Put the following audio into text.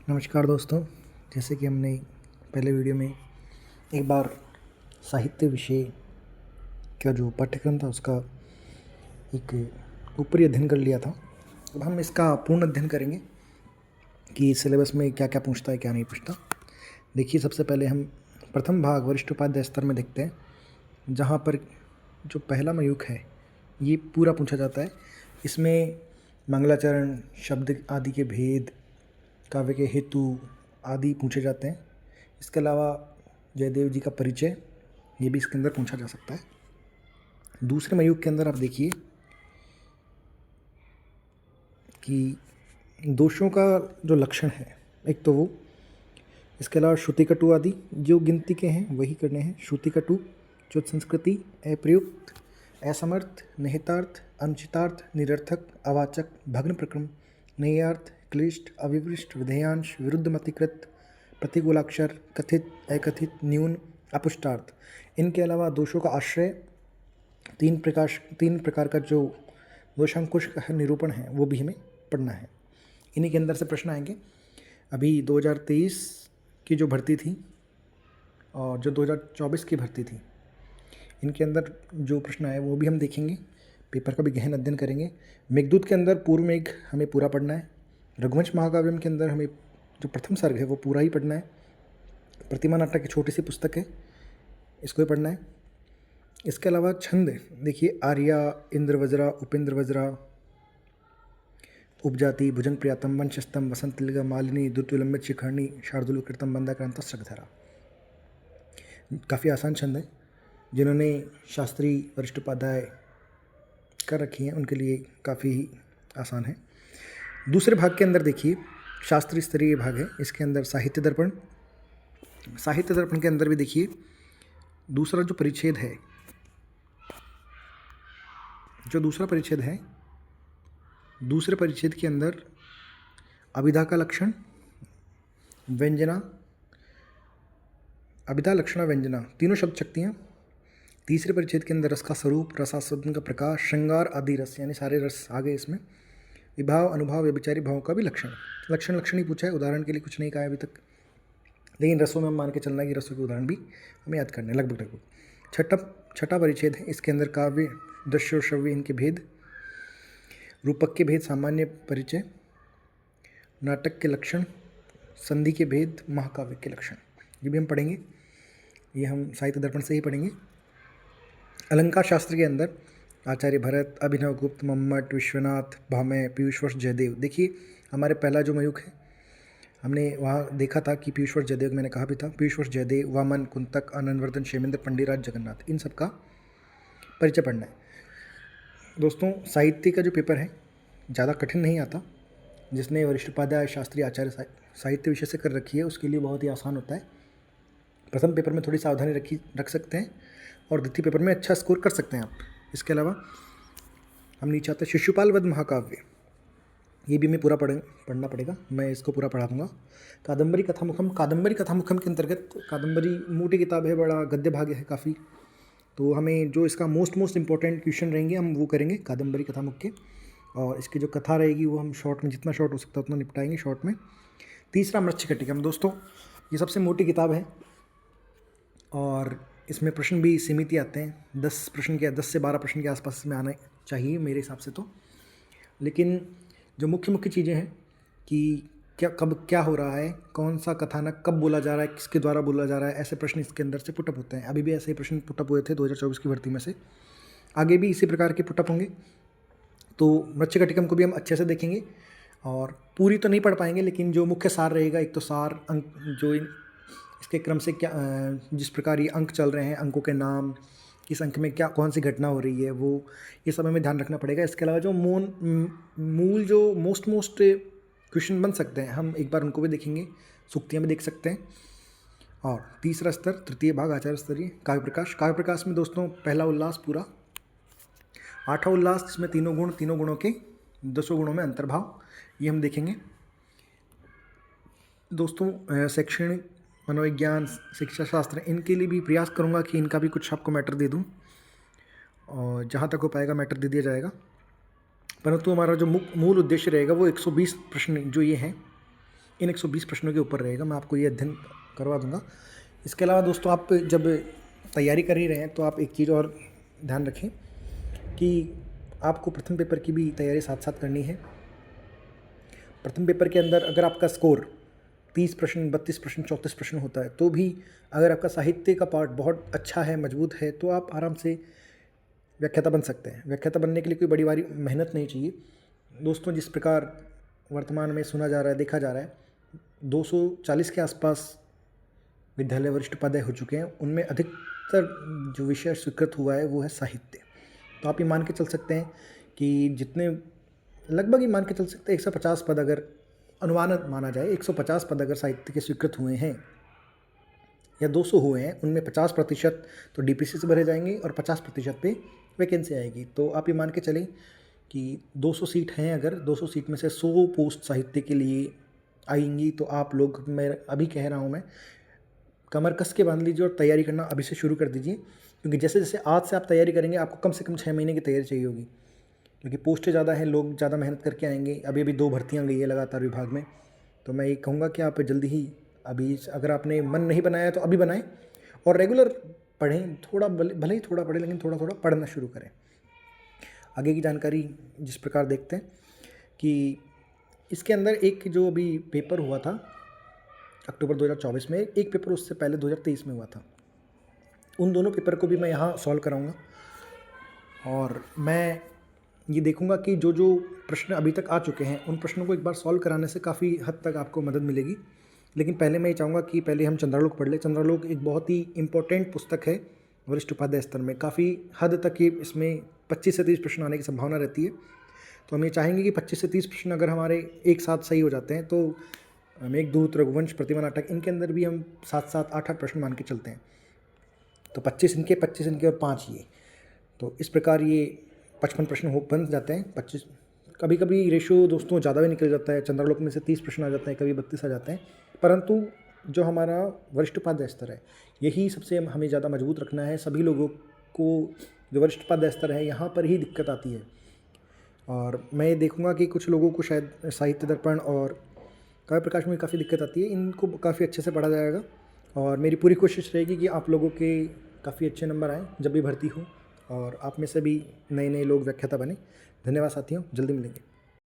नमस्कार दोस्तों। जैसे कि हमने पहले वीडियो में एक बार साहित्य विषय का जो पाठ्यक्रम था उसका एक ऊपरी अध्ययन कर लिया था। अब हम इसका पूर्ण अध्ययन करेंगे कि सिलेबस में क्या क्या पूछता है क्या नहीं पूछता। देखिए, सबसे पहले हम प्रथम भाग वरिष्ठ उपाध्याय स्तर में देखते हैं, जहाँ पर जो पहला मयूख है ये पूरा पूछा जाता है। इसमें मंगलाचरण, शब्द आदि के भेद, काव्य के हेतु आदि पूछे जाते हैं। इसके अलावा जयदेव जी का परिचय ये भी इसके अंदर पूछा जा सकता है। दूसरे मयूख के अंदर आप देखिए कि दोषों का जो लक्षण है, एक तो वो, इसके अलावा श्रुतिकटु आदि जो गिनती के हैं वही करने हैं। श्रुतिकटु, च्युत संस्कृति, अप्रयुक्त, असमर्थ, निहितार्थ, अनुचितार्थ, निरर्थक, अवाचक, भग्न प्रक्रम, नैयार्थ, क्लिष्ट, अविवृष्ट, विधेयांश, विरुद्ध मतिकृत, प्रतिकूलाक्षर, कथित, अकथित, न्यून, अपुष्टार्थ। इनके अलावा दोषों का आश्रय, तीन प्रकार का जो दोषांकुश का निरूपण है वो भी हमें पढ़ना है। इन्हीं के अंदर से प्रश्न आएंगे। अभी 2023 की जो भर्ती थी और जो 2024 की भर्ती थी, इनके अंदर जो प्रश्न आए वो भी हम देखेंगे, पेपर का भी गहन अध्ययन करेंगे। मेघदूत के अंदर पूर्व मेघ हमें पूरा पढ़ना है। रघुवंश महाकाव्यम के अंदर हमें जो प्रथम सर्ग है वो पूरा ही पढ़ना है। प्रतिमा नाटक की छोटी सी पुस्तक है, इसको ही पढ़ना है। इसके अलावा छंद देखिए, आर्या, इंद्र वज्रा, उपेंद्र वज्रा, उपजाति, भुजंग प्रियातम, वंशस्तम, वसंत लिगा, मालिनी, द्रुत विलंबित, शिखरणी, शार्दुल विकृतम, बंदाक्रांत, श्रगधरा। काफ़ी आसान छंद है। जिन्होंने शास्त्री वरिष्ठ उपाध्याय कर रखी हैं उनके लिए काफ़ी आसान है। दूसरे भाग के अंदर देखिए, शास्त्री स्तरीय भाग है। इसके अंदर साहित्य दर्पण, साहित्य दर्पण के अंदर भी देखिए दूसरा जो परिच्छेद है, जो दूसरा परिच्छेद है, दूसरे परिच्छेद के अंदर अभिधा का लक्षण, व्यंजना, अभिधा, लक्षणा, व्यंजना, तीनों शब्द शक्तियाँ। तीसरे परिच्छेद के अंदर रस का स्वरूप, रसास्वादन का प्रकाश, श्रृंगार आदि रस, यानी सारे रस आ गए इसमें। विभाव, अनुभाव, व्यभिचारी भाव का भी लक्षण लक्षण ही पूछा है। उदाहरण के लिए कुछ नहीं कहा है अभी तक, लेकिन रसों में हम मान के चलना है कि रसों के उदाहरण भी हमें याद करने लगभग। छठा परिच्छेद है। इसके अंदर काव्य, दृश्य और श्रव्य इनके भेद, रूपक के भेद, सामान्य परिचय, नाटक के लक्षण, संधि के भेद, महाकाव्य के लक्षण, ये भी हम पढ़ेंगे। ये हम साहित्य दर्पण से ही पढ़ेंगे। अलंकार शास्त्र के अंदर आचार्य भरत, अभिनव गुप्त, मम्मट, विश्वनाथ, भामय, पीयूषवर्ष, जयदेव। देखिए, हमारे पहला जो मयूख है हमने वहाँ देखा था कि पीयूषवर्ष जयदेव, मैंने कहा भी था, पीयूषवर्ष जयदेव, वामन, कुंतक, आनंदवर्धन, क्षेमेंद्र, पंडिराज, जगन्नाथ, इन सब का परिचय पढ़ना है। दोस्तों, साहित्य का जो पेपर है ज़्यादा कठिन नहीं आता। जिसने वरिष्ठ उपाध्याय शास्त्री आचार्य साहित्य विषय से कर रखी है उसके लिए बहुत ही आसान होता है। प्रथम पेपर में थोड़ी सावधानी रख सकते हैं और द्वितीय पेपर में अच्छा स्कोर कर सकते हैं आप। इसके अलावा हम नीचे आते हैं शिशुपाल वध महाकाव्य, ये भी हमें पूरा पढ़ना पड़ेगा। मैं इसको पूरा पढ़ा दूँगा। कादम्बरी कथामुखम, कादम्बरी कथामुखम के अंतर्गत, कादम्बरी मोटी किताब है, बड़ा गद्य भाग्य है काफ़ी, तो हमें जो इसका मोस्ट इंपॉर्टेंट क्वेश्चन रहेंगे हम वो करेंगे कादम्बरी कथामुख के, और इसकी जो कथा रहेगी वो हम शॉर्ट में, जितना शॉर्ट हो सकता है उतना निपटाएंगे शॉर्ट में। तीसरा मृच्छकटिकम, दोस्तों ये सबसे मोटी किताब है और इसमें प्रश्न भी सीमित ही आते हैं। 10 से 12 प्रश्न के आसपास इसमें आना चाहिए मेरे हिसाब से तो। लेकिन जो मुख्य चीज़ें हैं कि कब क्या हो रहा है, कौन सा कथानक कब बोला जा रहा है, किसके द्वारा बोला जा रहा है, ऐसे प्रश्न इसके अंदर से पुटअप होते हैं। अभी भी ऐसे ही प्रश्न पुटअप हुए थे 2024 की भर्ती में से, आगे भी इसी प्रकार के पुटअप होंगे। तो मृच्छकटिकम को भी हम अच्छे से देखेंगे और पूरी तो नहीं पढ़ पाएंगे, लेकिन जो मुख्य सार रहेगा, एक तो सार अंक, जो इसके क्रम से क्या, जिस प्रकार ये अंक चल रहे हैं, अंकों के नाम, किस अंक में क्या कौन सी घटना हो रही है, वो ये सब हमें ध्यान रखना पड़ेगा। इसके अलावा जो मूल जो मोस्ट क्वेश्चन बन सकते हैं हम एक बार उनको भी देखेंगे, सूक्तियाँ भी देख सकते हैं। और तीसरा स्तर, तृतीय भाग आचार्य स्तरीय काव्य प्रकाश। काव्य प्रकाश में दोस्तों पहला उल्लास पूरा, आठवां उल्लास जिसमें तीनों गुणों के 10 गुणों में अंतर्भाव, ये हम देखेंगे। दोस्तों शैक्षणिक, मनोविज्ञान, शिक्षा शास्त्र, इनके लिए भी प्रयास करूंगा कि इनका भी कुछ आपको मैटर दे दूं, और जहां तक हो पाएगा मैटर दे दिया जाएगा। परंतु हमारा जो मूल उद्देश्य रहेगा वो 120 प्रश्न जो ये हैं इन 120 प्रश्नों के ऊपर रहेगा, मैं आपको ये अध्ययन करवा दूंगा। इसके अलावा दोस्तों, आप जब तैयारी कर ही रहे हैं तो आप एक चीज़ और ध्यान रखें कि आपको प्रथम पेपर की भी तैयारी साथ साथ करनी है। प्रथम पेपर के अंदर अगर आपका स्कोर 30 प्रश्न, 32 प्रश्न, 34 प्रश्न होता है, तो भी अगर आपका साहित्य का पार्ट बहुत अच्छा है, मजबूत है, तो आप आराम से व्याख्याता बन सकते हैं। व्याख्याता बनने के लिए कोई बड़ी भारी मेहनत नहीं चाहिए दोस्तों। जिस प्रकार वर्तमान में सुना जा रहा है, देखा जा रहा है, 240 के आसपास विद्यालय वरिष्ठ उपाध्याय हो चुके हैं। उनमें अधिकतर जो विषय स्वीकृत हुआ है वो है साहित्य। तो आप ये मान के चल सकते हैं कि जितने लगभग ही मान के चल सकते हैं 150 पद अगर अनुमानित माना जाए, 150 पद अगर साहित्य के स्वीकृत हुए हैं या 200 हुए हैं, उनमें 50% तो डीपीसी से भरे जाएंगे और 50% पे वैकेंसी आएगी। तो आप ये मान के चलें कि 200 सीट हैं, अगर 200 सीट में से 100 पोस्ट साहित्य के लिए आएंगी, तो आप लोग, मैं अभी कह रहा हूँ, मैं कमर कस के बांध लीजिए और तैयारी करना अभी से शुरू कर दीजिए। क्योंकि जैसे जैसे आज से आप तैयारी करेंगे, आपको कम से कम 6 महीने की तैयारी चाहिए होगी, क्योंकि पोस्टें ज़्यादा हैं, लोग ज़्यादा मेहनत करके आएंगे। अभी 2 भर्तियाँ गई है लगातार विभाग में। तो मैं ये कहूँगा कि आप जल्दी ही, अभी अगर आपने मन नहीं बनाया तो अभी बनाएं और रेगुलर पढ़ें। थोड़ा भले ही थोड़ा पढ़ें, लेकिन थोड़ा थोड़ा पढ़ना शुरू करें। आगे की जानकारी जिस प्रकार देखते हैं कि इसके अंदर एक जो अभी पेपर हुआ था अक्टूबर 2024 में, एक पेपर उससे पहले 2023 में हुआ था। उन दोनों पेपर को भी मैं यहाँ सॉल्व कराऊंगा और मैं ये देखूंगा कि जो जो प्रश्न अभी तक आ चुके हैं उन प्रश्नों को एक बार सॉल्व कराने से काफ़ी हद तक आपको मदद मिलेगी। लेकिन पहले मैं ये चाहूँगा कि पहले हम चंद्रालोक पढ़ लें। चंद्रालोक एक बहुत ही इम्पोर्टेंट पुस्तक है वरिष्ठ उपाध्याय स्तर में। काफ़ी हद तक ये इसमें 25 से 30 प्रश्न आने की संभावना रहती है। तो हम ये चाहेंगे कि 25 से 30 प्रश्न अगर हमारे एक साथ सही हो जाते हैं, तो मेघदूत, रघुवंश, प्रतिमा नाटक, इनके अंदर भी हम 7-7, 8-8 प्रश्न मान के चलते हैं। तो 25 इनके और 5 ये, तो इस प्रकार ये 55 प्रश्न हो बन जाते हैं। 25, कभी कभी रेशो दोस्तों ज़्यादा भी निकल जाता है, चंद्रालोक में से 30 प्रश्न आ जाते हैं, कभी 32 आ जाते हैं। परंतु जो हमारा वरिष्ठ उपाध्याय स्तर है, यही सबसे हमें ज़्यादा मजबूत रखना है। सभी लोगों को जो वरिष्ठ उपाध्याय स्तर है, यहाँ पर ही दिक्कत आती है। और मैं देखूँगा कि कुछ लोगों को शायद साहित्य दर्पण और काव्य प्रकाश में काफ़ी दिक्कत आती है, इनको काफ़ी अच्छे से पढ़ा जाएगा। और मेरी पूरी कोशिश रहेगी कि आप लोगों के काफ़ी अच्छे नंबर आएँ जब भी भर्ती हो, और आप में से भी नए नए लोग व्याख्याता बने। धन्यवाद साथियों, जल्दी मिलेंगे।